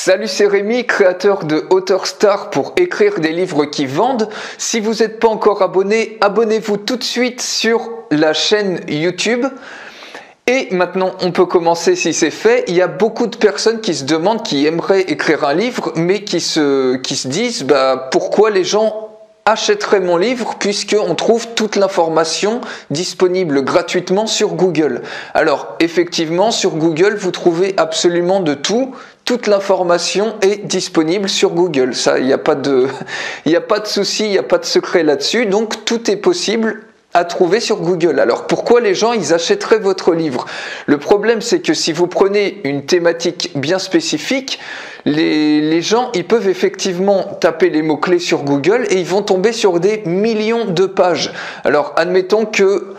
Salut, c'est Rémi, créateur de Author Star pour écrire des livres qui vendent. Si vous n'êtes pas encore abonné, abonnez-vous tout de suite sur la chaîne YouTube. Et maintenant, on peut commencer si c'est fait. Il y a beaucoup de personnes qui se demandent, qui aimeraient écrire un livre, mais qui se disent pourquoi les gens achèteraient mon livre puisqu'on trouve toute l'information disponible gratuitement sur Google. Alors, effectivement, sur Google, vous trouvez absolument de tout. Toute l'information est disponible sur Google. Ça, il n'y a pas de souci, il n'y a pas de secret là-dessus. Donc, tout est possible à trouver sur Google. Alors pourquoi les gens ils achèteraient votre livre? Le problème c'est que si vous prenez une thématique bien spécifique, les gens ils peuvent effectivement taper les mots-clés sur Google et ils vont tomber sur des millions de pages. Alors admettons que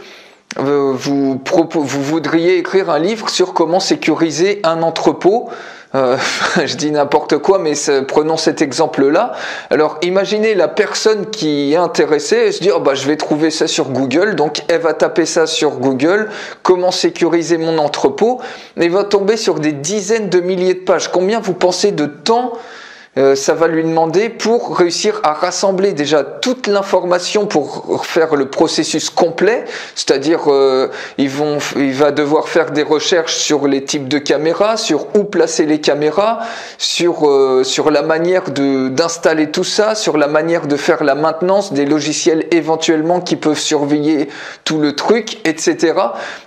vous voudriez écrire un livre sur comment sécuriser un entrepôt. Je dis n'importe quoi, mais prenons cet exemple-là. Alors, imaginez la personne qui est intéressée et se dire, je vais trouver ça sur Google. Donc, elle va taper ça sur Google, comment sécuriser mon entrepôt, et va tomber sur des dizaines de milliers de pages. Combien vous pensez de temps ça va lui demander pour réussir à rassembler déjà toute l'information pour faire le processus complet, c'est-à-dire il va devoir faire des recherches sur les types de caméras, sur où placer les caméras, sur la manière d'installer tout ça, sur la manière de faire la maintenance des logiciels éventuellement qui peuvent surveiller tout le truc, etc.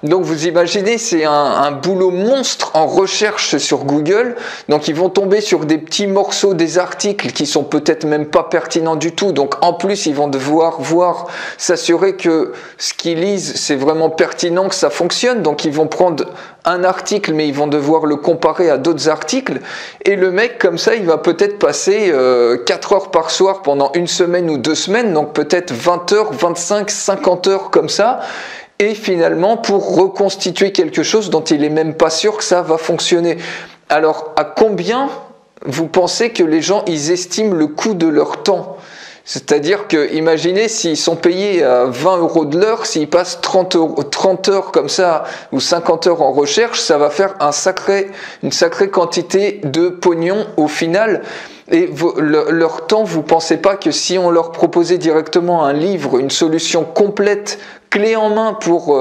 Donc vous imaginez, c'est un boulot monstre en recherche sur Google. Donc ils vont tomber sur des petits morceaux, des articles qui sont peut-être même pas pertinents du tout. Donc en plus, ils vont devoir s'assurer que ce qu'ils lisent, c'est vraiment pertinent, que ça fonctionne. Donc ils vont prendre un article, mais ils vont devoir le comparer à d'autres articles. Et le mec, comme ça, il va peut-être passer 4 heures par soir pendant une semaine ou 2 semaines. Donc peut-être 20 heures, 25, 50 heures comme ça. Et finalement, pour reconstituer quelque chose dont il est même pas sûr que ça va fonctionner. Alors, à combien vous pensez que les gens ils estiment le coût de leur temps? C'est-à-dire que, imaginez s'ils sont payés à 20 € de l'heure, s'ils passent 30 heures comme ça, ou 50 heures en recherche, ça va faire une sacrée quantité de pognon au final. Et leur temps, vous pensez pas que si on leur proposait directement un livre, une solution complète, clé en main pour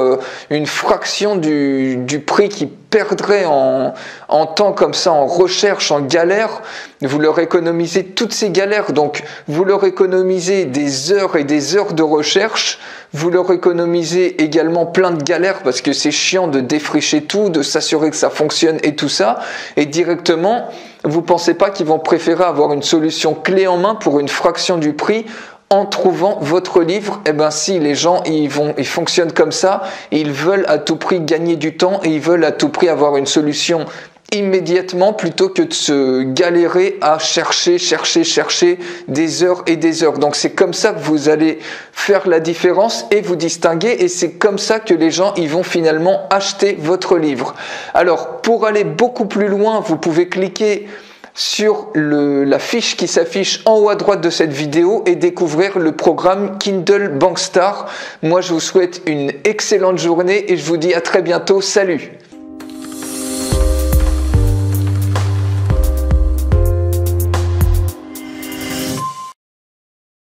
une fraction du prix qu'ils perdraient en temps comme ça, en recherche, en galère, vous leur économisez toutes ces galères. Donc vous leur économisez des heures et des heures de recherche, vous leur économisez également plein de galères parce que c'est chiant de défricher tout, de s'assurer que ça fonctionne et tout ça, et directement, vous pensez pas qu'ils vont préférer avoir une solution clé en main pour une fraction du prix en trouvant votre livre? Eh ben si, les gens ils fonctionnent comme ça, ils veulent à tout prix gagner du temps et ils veulent à tout prix avoir une solution immédiatement plutôt que de se galérer à chercher des heures et des heures. Donc c'est comme ça que vous allez faire la différence et vous distinguer, et c'est comme ça que les gens ils vont finalement acheter votre livre. Alors pour aller beaucoup plus loin, vous pouvez cliquer sur la fiche qui s'affiche en haut à droite de cette vidéo et découvrir le programme Kindle Bankstar. Moi, je vous souhaite une excellente journée et je vous dis à très bientôt. Salut!